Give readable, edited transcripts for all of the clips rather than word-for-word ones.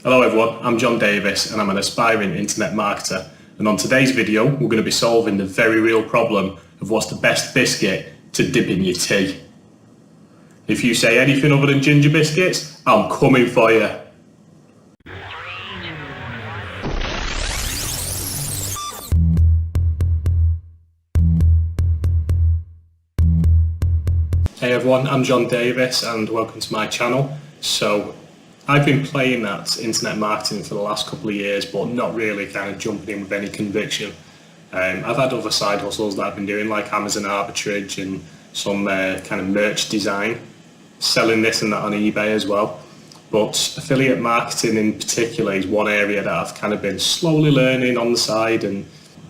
Hello everyone, I'm John Davis and I'm an aspiring internet marketer, and on today's video we're going to be solving the very real problem of what's the best biscuit to dip in your tea. If you say anything other than ginger biscuits, I'm coming for you. Hey everyone, I'm John Davis and welcome to my channel. So I've been playing that internet marketing for the last couple of years, but not really kind of jumping in with any conviction. I've had other side hustles that I've been doing, like Amazon arbitrage and some kind of merch design, selling this and that on eBay as well. But affiliate marketing in particular is one area that I've kind of been slowly learning on the side, and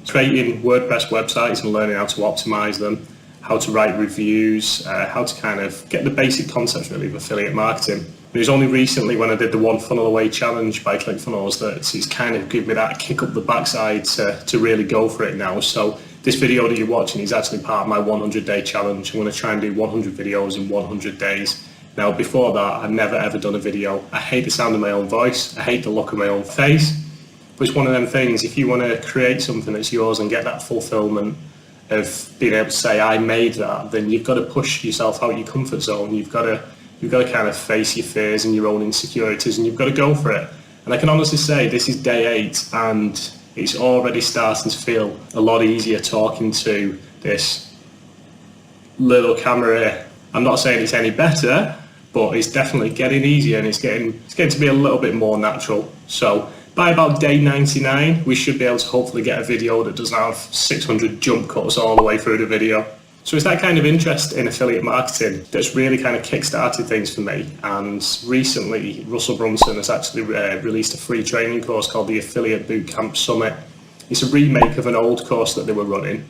creating WordPress websites and learning how to optimize them, how to write reviews, how to kind of get the basic concepts really of affiliate marketing. It was only recently when I did the One Funnel Away challenge by Clickfunnels that it's kind of given me that kick up the backside to really go for it now. So this video that you're watching is actually part of my 100-day challenge. I'm going to try and do 100 videos in 100 days. Now before that, I'd never ever done a video. I hate the sound of my own voice. I hate the look of my own face. But it's one of them things, if you want to create something that's yours and get that fulfillment of being able to say, I made that, then you've got to push yourself out of your comfort zone. You've got to kind of face your fears and your own insecurities, and you've got to go for it. And I can honestly say this is day 8 and it's already starting to feel a lot easier talking to this little camera here. I'm not saying it's any better, but it's definitely getting easier and it's getting to be a little bit more natural. So by about day 99, we should be able to hopefully get a video that doesn't have 600 jump cuts all the way through the video. So it's that kind of interest in affiliate marketing that's really kind of kick-started things for me. And recently, Russell Brunson has actually released a free training course called the Affiliate Bootcamp Summit. It's a remake of an old course that they were running,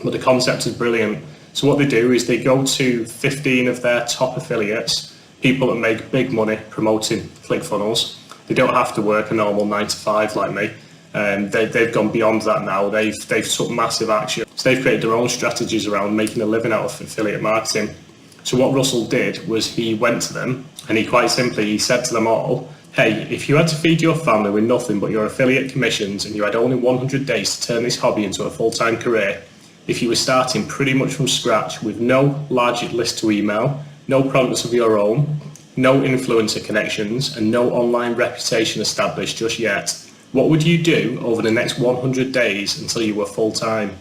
but the concept is brilliant. So what they do is they go to 15 of their top affiliates, people that make big money promoting Clickfunnels. They don't have to work a normal 9 to 5 like me. They've gone beyond that now. They've took massive action. So they've created their own strategies around making a living out of affiliate marketing. So what Russell did was he went to them and he said to them all, hey, if you had to feed your family with nothing but your affiliate commissions and you had only 100 days to turn this hobby into a full-time career, if you were starting pretty much from scratch with no large list to email, no products of your own, no influencer connections and no online reputation established just yet, what would you do over the next 100 days until you were full-time?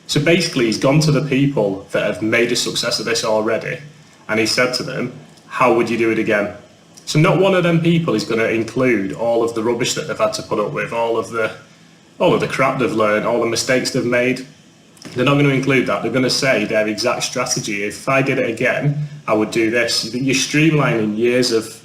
So basically he's gone to the people that have made a success of this already and he said to them, how would you do it again? So not one of them people is going to include all of the rubbish that they've had to put up with, all of the crap they've learned, all the mistakes they've made. They're not going to include that. They're going to say their exact strategy. If I did it again, I would do this. You're streamlining years of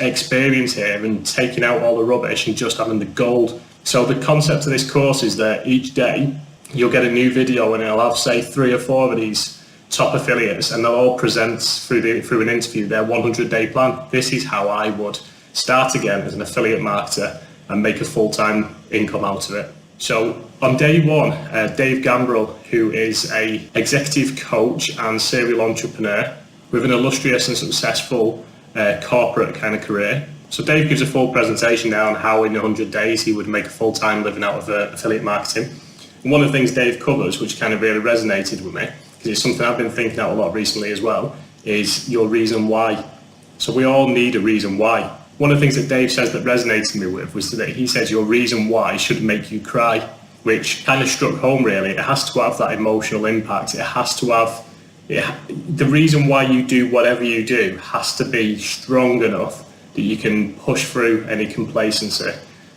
experience here and taking out all the rubbish and just having the gold. So the concept of this course is that each day you'll get a new video and it'll have, say, 3 or 4 of these top affiliates and they'll all present through an interview their 100-day plan. This is how I would start again as an affiliate marketer and make a full-time income out of it. So on day 1, Dave Gambrell, who is a executive coach and serial entrepreneur with an illustrious and successful corporate kind of career. So Dave gives a full presentation now on how in 100 days he would make a full-time living out of affiliate marketing. And one of the things Dave covers, which kind of really resonated with me, because it's something I've been thinking out a lot recently as well, is your reason why. So we all need a reason why. One of the things that Dave says that resonated me with was that he says your reason why should make you cry, which kind of struck home really. It has to have that emotional impact. It has to have, the reason why you do whatever you do has to be strong enough that you can push through any complacency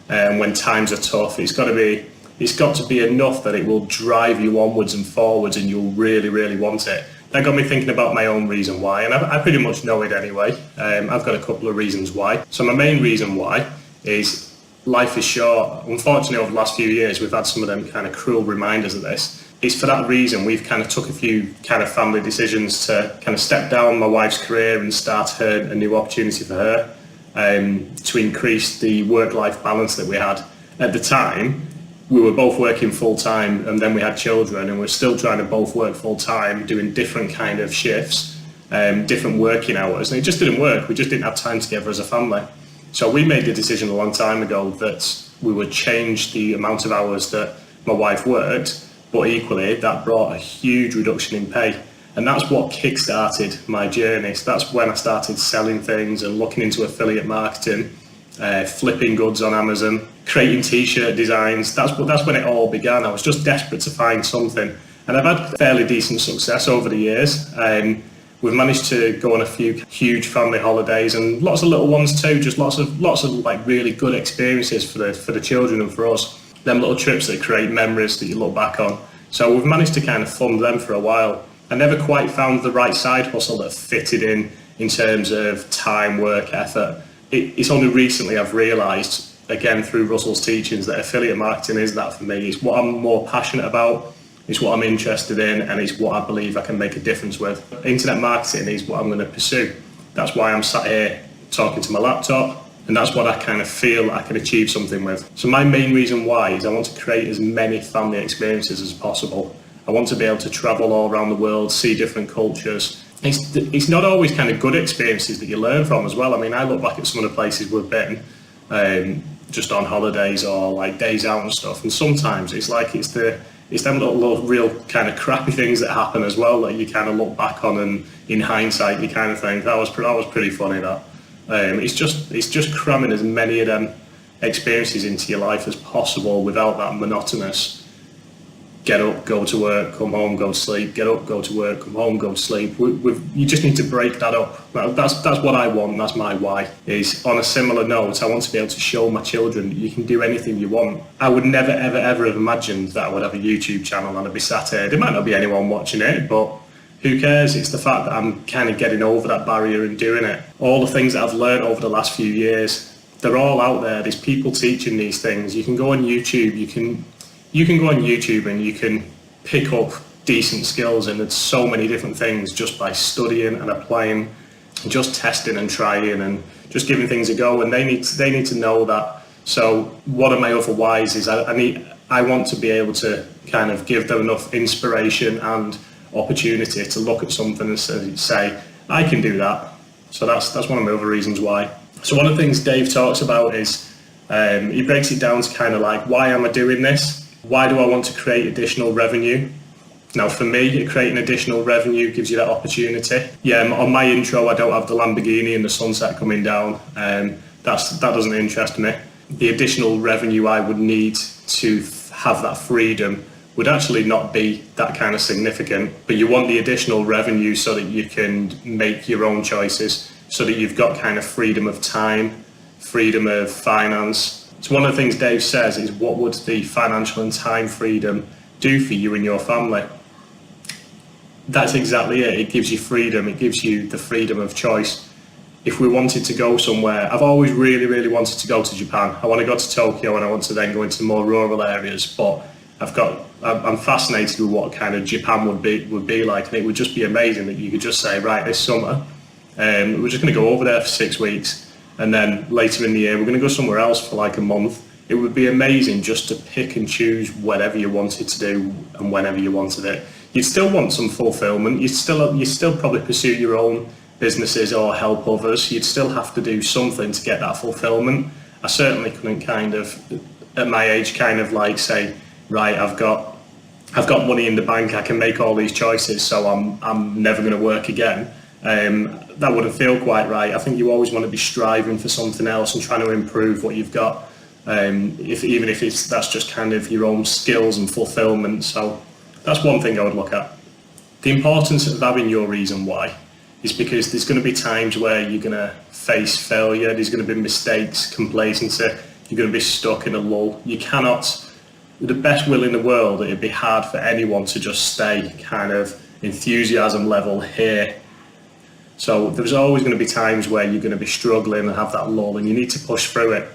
when times are tough. It's got to be enough that it will drive you onwards and forwards and you'll really, really want it. That got me thinking about my own reason why, and I pretty much know it anyway. I've got a couple of reasons why. So my main reason why is life is short. Unfortunately, over the last few years, we've had some of them kind of cruel reminders of this. It's for that reason we've kind of took a few kind of family decisions to kind of step down my wife's career and start a new opportunity for her, to increase the work-life balance that we had. At the time, we were both working full-time and then we had children and we're still trying to both work full-time, doing different kind of shifts, different working hours, and it just didn't work. We just didn't have time together as a family. So we made the decision a long time ago that we would change the amount of hours that my wife worked, but equally that brought a huge reduction in pay. And that's what kick-started my journey. So that's when I started selling things and looking into affiliate marketing, flipping goods on Amazon, creating t-shirt designs. That's when it all began. I was just desperate to find something. And I've had fairly decent success over the years. We've managed to go on a few huge family holidays and lots of little ones too, just lots of like really good experiences for the children and for us. Them little trips that create memories that you look back on. So we've managed to kind of fund them for a while. I never quite found the right side hustle that fitted in terms of time, work, effort. It's only recently I've realised, again through Russell's teachings, that affiliate marketing is that for me. It's what I'm more passionate about, it's what I'm interested in, and it's what I believe I can make a difference with. Internet marketing is what I'm going to pursue. That's why I'm sat here talking to my laptop, and that's what I kind of feel I can achieve something with. So my main reason why is I want to create as many family experiences as possible. I want to be able to travel all around the world, see different cultures. It's not always kind of good experiences that you learn from as well. I mean, I look back at some of the places we've been, just on holidays or like days out and stuff, and sometimes it's them little real kind of crappy things that happen as well that you kind of look back on, and in hindsight you kind of think that was pretty funny. That it's just cramming as many of them experiences into your life as possible without that monotonous get up, go to work, come home, go to sleep, get up, go to work, come home, go to sleep. You just need to break that up. That's what I want, that's my why. Is on a similar note, I want to be able to show my children that you can do anything you want. I would never, ever, ever have imagined that I would have a YouTube channel and I'd be sat here. There might not be anyone watching it, but who cares? It's the fact that I'm kind of getting over that barrier and doing it. All the things that I've learned over the last few years, they're all out there. There's people teaching these things. You can go on YouTube, you can go on YouTube and you can pick up decent skills, and there's so many different things just by studying and applying, and just testing and trying and just giving things a go. And they need to know that. So one of my other whys is I want to be able to kind of give them enough inspiration and opportunity to look at something and say I can do that. So that's one of my other reasons why. So one of the things Dave talks about is he breaks it down to kind of like, why am I doing this? Why do I want to create additional revenue? Now, for me, creating additional revenue gives you that opportunity. Yeah, on my intro, I don't have the Lamborghini and the sunset coming down. That doesn't interest me. The additional revenue I would need to have that freedom would actually not be that kind of significant. But you want the additional revenue so that you can make your own choices, so that you've got kind of freedom of time, freedom of finance. So one of the things Dave says is, what would the financial and time freedom do for you and your family? That's exactly it. It gives you freedom. It gives you the freedom of choice. If we wanted to go somewhere, I've always really, really wanted to go to Japan. I want to go to Tokyo, and I want to then go into the more rural areas. But I'm fascinated with what kind of Japan would be like, and it would just be amazing that you could just say, right, this summer, we're just going to go over there for 6 weeks. And then later in the year, we're going to go somewhere else for like a month. It would be amazing just to pick and choose whatever you wanted to do and whenever you wanted it. You'd still want some fulfillment. You still probably pursue your own businesses or help others. You'd still have to do something to get that fulfillment. I certainly couldn't kind of, at my age, kind of like say, right, I've got money in the bank, I can make all these choices, so I'm never going to work again. That wouldn't feel quite right. I think you always want to be striving for something else and trying to improve what you've got, even if that's just kind of your own skills and fulfillment. So that's one thing I would look at. The importance of having your reason why is because there's going to be times where you're going to face failure, there's going to be mistakes, complacency, you're going to be stuck in a lull. You cannot, with the best will in the world, it'd be hard for anyone to just stay kind of enthusiasm level here. So there's always going to be times where you're going to be struggling and have that lull, and you need to push through it.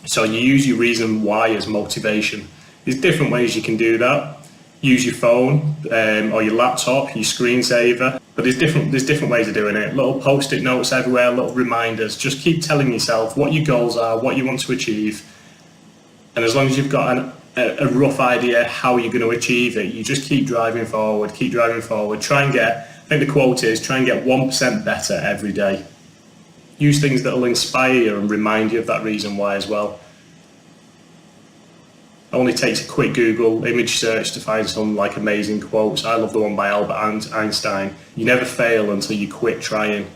So you use your reason why as motivation. There's different ways you can do that. Use your phone or your laptop, your screensaver. But there's different ways of doing it. Little post-it notes everywhere, little reminders. Just keep telling yourself what your goals are, what you want to achieve. And as long as you've got a rough idea how you're going to achieve it, you just keep driving forward. I think the quote is, try and get 1% better every day. use things that will inspire you and remind you of that reason why as well. It only takes a quick Google image search to find some like amazing quotes. I love the one by Albert Einstein. You never fail until you quit trying.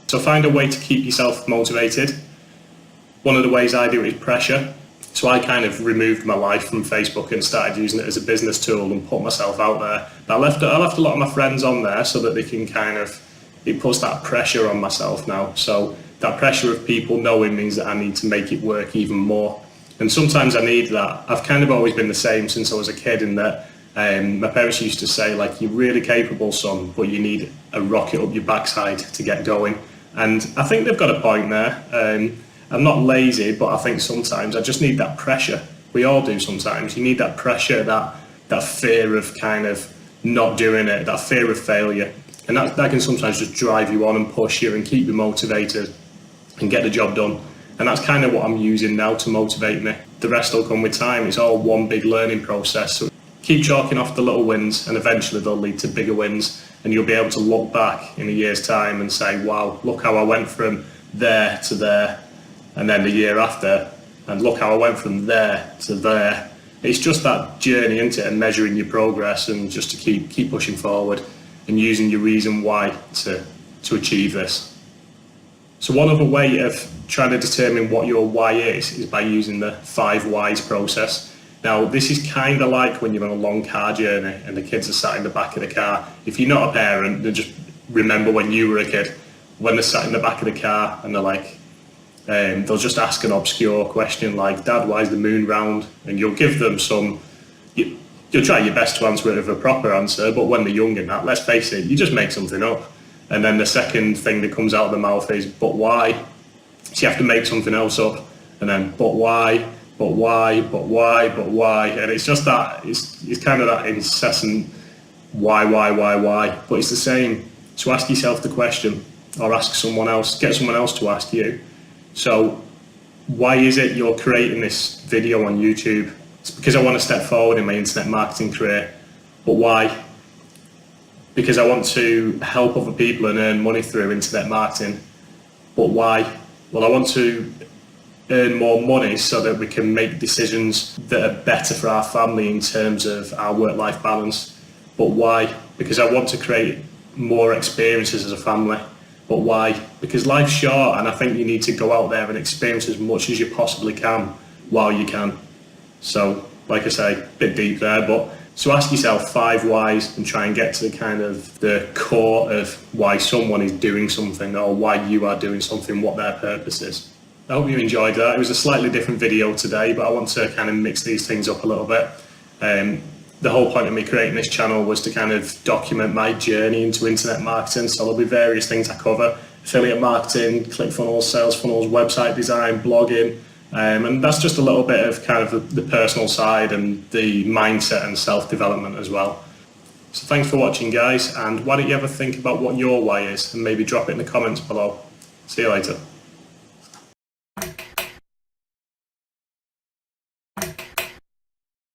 So find a way to keep yourself motivated. One of the ways I do it is pressure. So I kind of removed my life from Facebook and started using it as a business tool and put myself out there. I left a lot of my friends on there so that they can it puts that pressure on myself now. So that pressure of people knowing means that I need to make it work even more. And sometimes I need that. I've kind of always been the same since I was a kid, in that my parents used to say, like, you're really capable, son, but you need a rocket up your backside to get going. And I think they've got a point there. I'm not lazy, but I think sometimes I just need that pressure. We all do sometimes. You need that pressure, that fear of kind of not doing it, that fear of failure. And that can sometimes just drive you on and push you and keep you motivated and get the job done. And that's kind of what I'm using now to motivate me. The rest will come with time. It's all one big learning process. So keep chalking off the little wins, and eventually they'll lead to bigger wins. And you'll be able to look back in a year's time and say, wow, look how I went from there to there. And then the year after, and look how I went from there to there. It's just that journey, isn't it? And measuring your progress, and just to keep pushing forward and using your reason why to achieve this. So one other way of trying to determine what your why is by using the 5 whys process. Now, this is kind of like when you're on a long car journey and the kids are sat in the back of the car. If you're not a parent, then just remember when you were a kid, when they're sat in the back of the car and they're like, they'll just ask an obscure question like, Dad, why is the moon round? And you'll give them you'll try your best to answer it with a proper answer, but when they're young and that, let's face it, you just make something up. And then the second thing that comes out of the mouth is, but why? So you have to make something else up. And then, but why? But why? But why? But why? And it's just that, it's kind of that incessant why? But it's the same. So ask yourself the question, or ask someone else, get someone else to ask you. So why is it you're creating this video on YouTube? It's because I want to step forward in my internet marketing career. But why? Because I want to help other people and earn money through internet marketing. But why? Well, I want to earn more money so that we can make decisions that are better for our family in terms of our work-life balance. But why? Because I want to create more experiences as a family. But why? Because life's short, and I think you need to go out there and experience as much as you possibly can while you can. So, like I say, a bit deep there, but so ask yourself 5 whys and try and get to the core of why someone is doing something, or why you are doing something, what their purpose is. I hope you enjoyed that. It was a slightly different video today, but I want to kind of mix these things up a little bit. The whole point of me creating this channel was to kind of document my journey into internet marketing. So there'll be various things I cover: affiliate marketing, Clickfunnels, sales funnels, website design, blogging. And that's just a little bit of kind of the personal side and the mindset and self-development as well. So thanks for watching, guys, and why don't you ever think about what your why is and maybe drop it in the comments below. See you later.